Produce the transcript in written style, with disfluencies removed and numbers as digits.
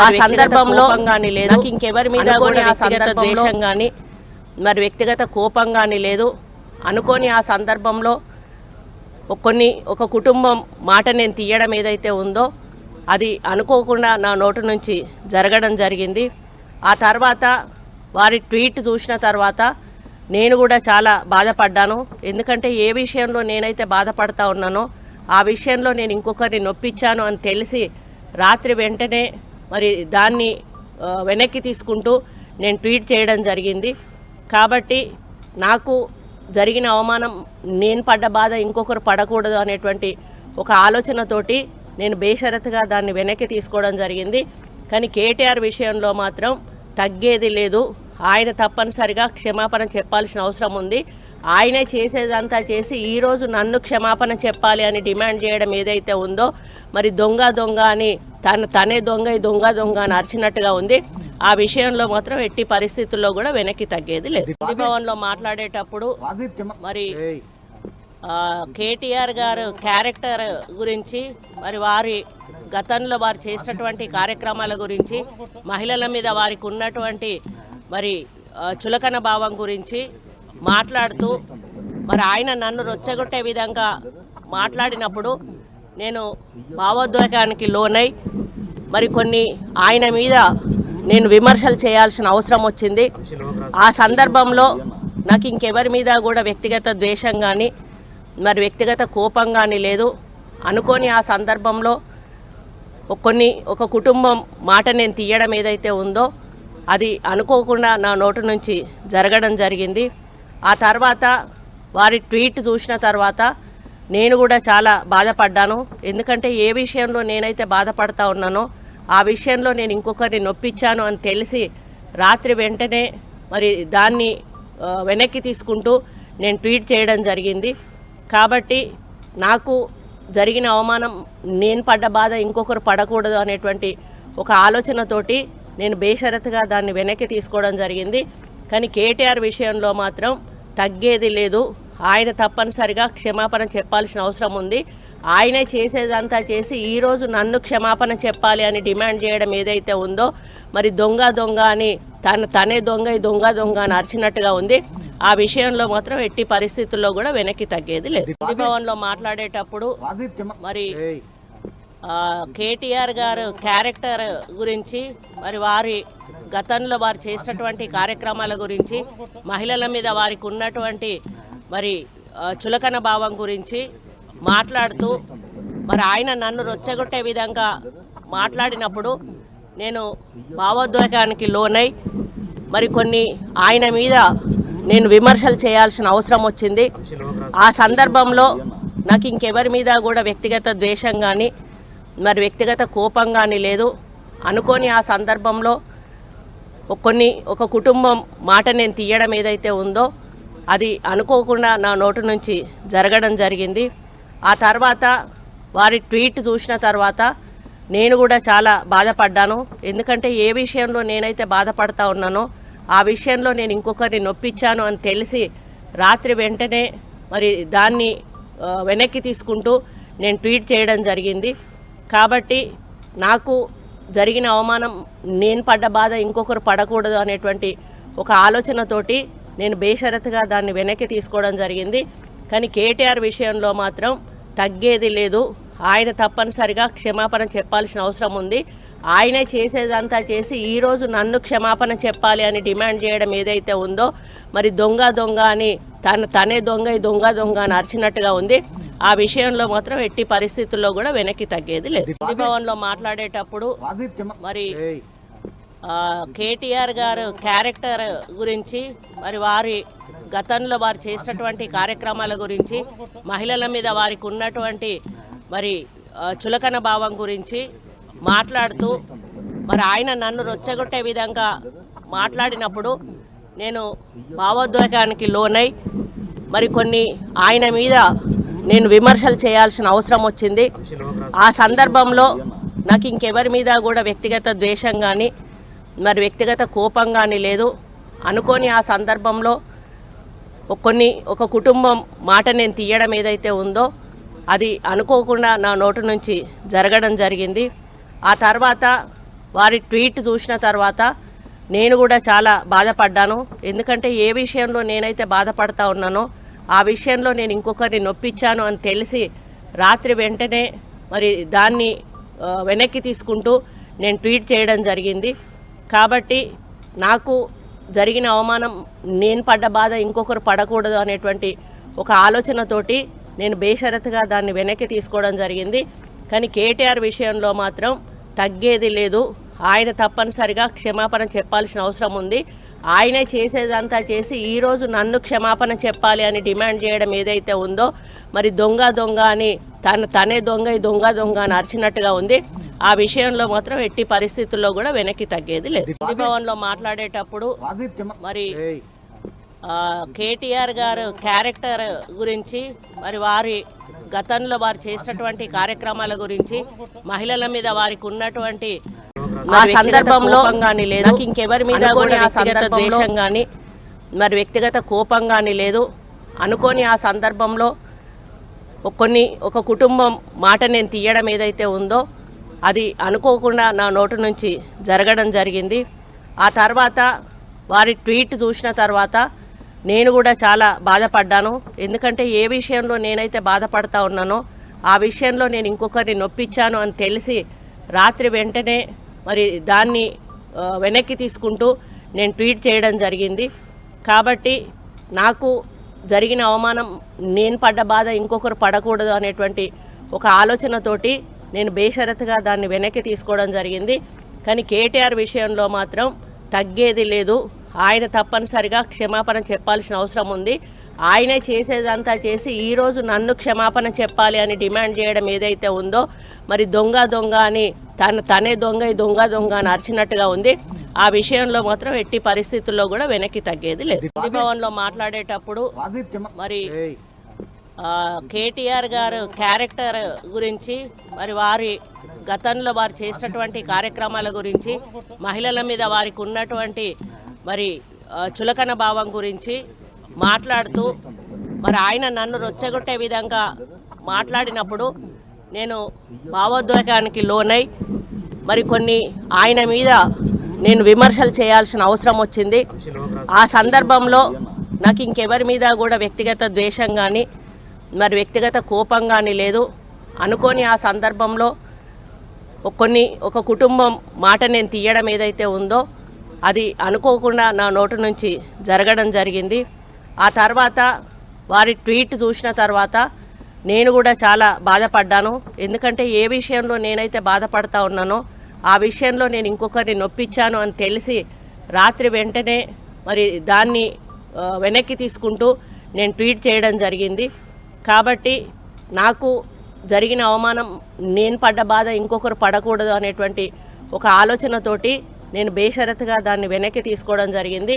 ఆ సందర్భంలో నాకు ఇంకెవరి మీద కూడా వ్యక్తిగత ద్వేషం కానీ మరి వ్యక్తిగత కోపం కానీ లేదు. అనుకోని ఆ సందర్భంలో ఒక కుటుంబం మాట నేను తీయడం ఏదైతే ఉందో అది అనుకోకుండా నా నోటి నుంచి జరగడం జరిగింది. ఆ తర్వాత వారి ట్వీట్ చూసిన తర్వాత నేను కూడా చాలా బాధపడ్డాను. ఎందుకంటే ఏ విషయంలో నేనైతే బాధపడతా ఉన్నానో ఆ విషయంలో నేను ఇంకొకరిని నొప్పించాను అని తెలిసి రాత్రి వెంటనే మరి దాన్ని వెనక్కి తీసుకుంటూ నేను ట్వీట్ చేయడం జరిగింది. కాబట్టి నాకు జరిగిన అవమానం, నేను పడ్డ బాధ ఇంకొకరు పడకూడదు అనేటువంటి ఒక ఆలోచనతోటి నేను బేషరతుగా దాన్ని వెనక్కి తీసుకోవడం జరిగింది. కానీ కేటీఆర్ విషయంలో మాత్రం తగ్గేది లేదు. ఆయన తప్పనిసరిగా క్షమాపణ చెప్పాల్సిన అవసరం ఉంది. ఆయనే చేసేదంతా చేసి ఈరోజు నన్ను క్షమాపణ చెప్పాలి అని డిమాండ్ చేయడం ఏదైతే ఉందో మరి దొంగ అని తనే దొంగ అని అరిచినట్టుగా ఉంది. ఆ విషయంలో మాత్రం ఎట్టి పరిస్థితుల్లో కూడా వెనక్కి తగ్గేది లేదు. భవన్లో మాట్లాడేటప్పుడు మరి కేటీఆర్ గారు క్యారెక్టర్ గురించి, మరి వారి గతంలో వారు చేసినటువంటి కార్యక్రమాల గురించి, మహిళల మీద వారికి ఉన్నటువంటి మరి చులకన భావం గురించి మాట్లాడుతూ మరి ఆయన నన్ను రొచ్చగొట్టే విధంగా మాట్లాడినప్పుడు నేను భావోద్వేగానికి లోనై మరి కొన్ని ఆయన మీద నేను విమర్శలు చేయాల్సిన అవసరం వచ్చింది. ఆ సందర్భంలో నాకు ఇంకెవరి మీద కూడా వ్యక్తిగత ద్వేషం కానీ మరి వ్యక్తిగత కోపం కానీ లేదు. అనుకోని ఆ సందర్భంలో ఒక కుటుంబం మాట నేను తీయడం ఏదైతే ఉందో అది అనుకోకుండా నా నోటి నుంచి జరగడం జరిగింది. ఆ తర్వాత వారి ట్వీట్ చూసిన తర్వాత నేను కూడా చాలా బాధపడ్డాను. ఎందుకంటే ఏ విషయంలో నేనైతే బాధపడతా ఉన్నానో ఆ విషయంలో నేను ఇంకొకరిని నొప్పించాను అని తెలిసి రాత్రి వెంటనే మరి దాన్ని వెనక్కి తీసుకుంటూ నేను ట్వీట్ చేయడం జరిగింది. కాబట్టి నాకు జరిగిన అవమానం, నేను పడ్డ బాధ ఇంకొకరు పడకూడదు అనేటువంటి ఒక ఆలోచనతోటి నేను బేషరతుగా దాన్ని వెనక్కి తీసుకోవడం జరిగింది. కానీ కేటీఆర్ విషయంలో మాత్రం తగ్గేది లేదు. ఆయన తప్పనిసరిగా క్షమాపణ చెప్పాల్సిన అవసరం ఉంది. ఆయనే చేసేదంతా చేసి ఈరోజు నన్ను క్షమాపణ చెప్పాలి అని డిమాండ్ చేయడం ఏదైతే ఉందో మరి దొంగ అని తనే దొంగ అని అరిచినట్టుగా ఉంది. ఆ విషయంలో మాత్రం ఎట్టి పరిస్థితుల్లో కూడా వెనక్కి తగ్గేది లేదు. భవన్లో మాట్లాడేటప్పుడు మరి కేటీఆర్ గారు క్యారెక్టర్ గురించి, మరి వారి గతంలో వారు చేసినటువంటి కార్యక్రమాల గురించి, మహిళల మీద వారికి ఉన్నటువంటి మరి చులకన భావం గురించి మాట్లాడుతూ మరి ఆయన నన్ను రొచ్చగొట్టే విధంగా మాట్లాడినప్పుడు నేను భావోద్వేగానికి లోనై మరి కొన్ని ఆయన మీద నేను విమర్శలు చేయాల్సిన అవసరం వచ్చింది. ఆ సందర్భంలో నాకు ఇంకెవరి మీద కూడా వ్యక్తిగత ద్వేషం కానీ మరి వ్యక్తిగత కోపం కానీ లేదు. అనుకోని ఆ సందర్భంలో ఒక కుటుంబం మాట నేను తీయడం ఏదైతే ఉందో అది అనుకోకుండా నా నోటి నుంచి జరగడం జరిగింది. ఆ తర్వాత వారి ట్వీట్ చూసిన తర్వాత నేను కూడా చాలా బాధపడ్డాను. ఎందుకంటే ఏ విషయంలో నేనైతే బాధపడతా ఉన్నానో ఆ విషయంలో నేను ఇంకొకరిని నొప్పించాను అని తెలిసి రాత్రి వెంటనే మరి దాన్ని వెనక్కి తీసుకుంటూ నేను ట్వీట్ చేయడం జరిగింది. కాబట్టి నాకు జరిగిన అవమానం, నేను పడ్డ బాధ ఇంకొకరు పడకూడదు అనేటువంటి ఒక ఆలోచనతోటి నేను బేషరతుగా దాన్ని వెనక్కి తీసుకోవడం జరిగింది. కానీ కేటీఆర్ విషయంలో మాత్రం తగ్గేది లేదు. ఆయన తప్పనిసరిగా క్షమాపణ చెప్పాల్సిన అవసరం ఉంది. ఆయనే చేసేదంతా చేసి ఈరోజు నన్ను క్షమాపణ చెప్పాలి అని డిమాండ్ చేయడం ఏదైతే ఉందో మరి దొంగ అని తనే దొంగ అని అరిచినట్టుగా ఉంది. ఆ విషయంలో మాత్రం ఎట్టి పరిస్థితుల్లో కూడా వెనక్కి తగ్గేది లేదు. భవన్లో మాట్లాడేటప్పుడు మరి కేటీఆర్ గారు క్యారెక్టర్ గురించి, మరి వారి గతంలో వారు చేసినటువంటి కార్యక్రమాల గురించి, మహిళల మీద వారికి ఉన్నటువంటి మరి చులకన భావం గురించి మాట్లాడుతూ మరి ఆయన నన్ను రొచ్చగొట్టే విధంగా మాట్లాడినప్పుడు నేను భావోద్వేగానికి లోనై మరి కొన్ని ఆయన మీద నేను విమర్శలు చేయాల్సిన అవసరం వచ్చింది. ఆ సందర్భంలో నాకు ఇంకెవరి మీద కూడా వ్యక్తిగత ద్వేషం కానీ మరి వ్యక్తిగత కోపం కానీ లేదు. అనుకోని ఆ సందర్భంలో ఒక కుటుంబం మాట నేను తీయడం ఏదైతే ఉందో అది అనుకోకుండా నా నోటి నుంచి జరగడం జరిగింది. ఆ తర్వాత వారి ట్వీట్ చూసిన తర్వాత నేను కూడా చాలా బాధపడ్డాను. ఎందుకంటే ఏ విషయంలో నేనైతే బాధపడతా ఉన్నానో ఆ విషయంలో నేను ఇంకొకరిని నొప్పించాను అని తెలిసి రాత్రి వెంటనే మరి దాన్ని వెనక్కి తీసుకుంటూ నేను ట్వీట్ చేయడం జరిగింది. కాబట్టి నాకు జరిగిన అవమానం, నేను పడ్డ బాధ ఇంకొకరు పడకూడదు అనేటువంటి ఒక ఆలోచనతోటి నేను బేషరతుగా దాన్ని వెనక్కి తీసుకోవడం జరిగింది. కానీ కేటీఆర్ విషయంలో మాత్రం తగ్గేది లేదు. ఆయన తప్పనిసరిగా క్షమాపణ చెప్పాల్సిన అవసరం ఉంది. ఆయనే చేసేదంతా చేసి ఈరోజు నన్ను క్షమాపణ చెప్పాలి అని డిమాండ్ చేయడం ఏదైతే ఉందో, మరి దొంగ దొంగ అని తనే దొంగ దొంగ దొంగ అని అరిచినట్టుగా ఉంది. ఆ విషయంలో మాత్రం ఎట్టి పరిస్థితుల్లో కూడా వెనక్కి తగ్గేది లేదు. భవన్లో మాట్లాడేటప్పుడు మరి కేటీఆర్ గారు క్యారెక్టర్ గురించి, మరి వారి గతంలో వారు చేసినటువంటి కార్యక్రమాల గురించి, మహిళల మీద వారికి ఉన్నటువంటి ఆ సందర్భంలో కానీ లేదు, ఇంకెవరి మీద కూడా వ్యక్తిగత ద్వేషం కానీ మరి వ్యక్తిగత కోపం కానీ లేదు. అనుకోని ఆ సందర్భంలో ఒక కుటుంబం మాట నేను తీయడం ఏదైతే ఉందో అది అనుకోకుండా నా నోటి నుంచి జరగడం జరిగింది. ఆ తర్వాత వారి ట్వీట్ చూసిన తర్వాత నేను కూడా చాలా బాధపడ్డాను. ఎందుకంటే ఏ విషయంలో నేనైతే బాధపడతా ఉన్నానో ఆ విషయంలో నేను ఇంకొకరిని నొప్పించాను అని తెలిసి రాత్రి వెంటనే మరి దాన్ని వెనక్కి తీసుకుంటూ నేను ట్వీట్ చేయడం జరిగింది. కాబట్టి నాకు జరిగిన అవమానం, నేను పడ్డ బాధ ఇంకొకరు పడకూడదు అనేటువంటి ఒక ఆలోచనతోటి నేను బేషరతుగా దాన్ని వెనక్కి తీసుకోవడం జరిగింది. కానీ కేటీఆర్ విషయంలో మాత్రం తగ్గేది లేదు. ఆయన తప్పనిసరిగా క్షమాపణ చెప్పాల్సిన అవసరం ఉంది. ఆయనే చేసేదంతా చేసి ఈరోజు నన్ను క్షమాపణ చెప్పాలి అని డిమాండ్ చేయడం ఏదైతే ఉందో, మరి దొంగ దొంగ అని తనే దొంగ దొంగ దొంగ అని అరిచినట్టుగా ఉంది. ఆ విషయంలో మాత్రం ఎట్టి పరిస్థితుల్లో కూడా వెనక్కి తగ్గేది లేదు. భవన్లో మాట్లాడేటప్పుడు మరి కేటీఆర్ గారు క్యారెక్టర్ గురించి, మరి వారి గతంలో వారు చేసినటువంటి కార్యక్రమాల గురించి, మహిళల మీద వారికి ఉన్నటువంటి మరి చులకన భావం గురించి మాట్లాడుతూ మరి ఆయన నన్ను రొచ్చగొట్టే విధంగా మాట్లాడినప్పుడు నేను భావోద్వేగానికి లోనై మరి కొన్ని ఆయన మీద నేను విమర్శలు చేయాల్సిన అవసరం వచ్చింది. ఆ సందర్భంలో నాకు ఇంకెవరి మీద కూడా వ్యక్తిగత ద్వేషం కానీ మరి వ్యక్తిగత కోపం కానీ లేదు. అనుకోని ఆ సందర్భంలో ఒక కుటుంబం మాట నేను తీయడం ఏదైతే ఉందో అది అనుకోకుండా నా నోటి నుంచి జరగడం జరిగింది. ఆ తర్వాత వారి ట్వీట్ చూసిన తర్వాత నేను కూడా చాలా బాధపడ్డాను. ఎందుకంటే ఏ విషయంలో నేనైతే బాధపడతా ఉన్నానో ఆ విషయంలో నేను ఇంకొకరిని నొప్పించాను అని తెలిసి రాత్రి వెంటనే మరి దాన్ని వెనక్కి తీసుకుంటూ నేను ట్వీట్ చేయడం జరిగింది. కాబట్టి నాకు జరిగిన అవమానం, నేను పడ్డ బాధ ఇంకొకరు పడకూడదు అనేటువంటి ఒక ఆలోచనతోటి నేను బేషరతుగా దాన్ని వెనక్కి తీసుకోవడం జరిగింది.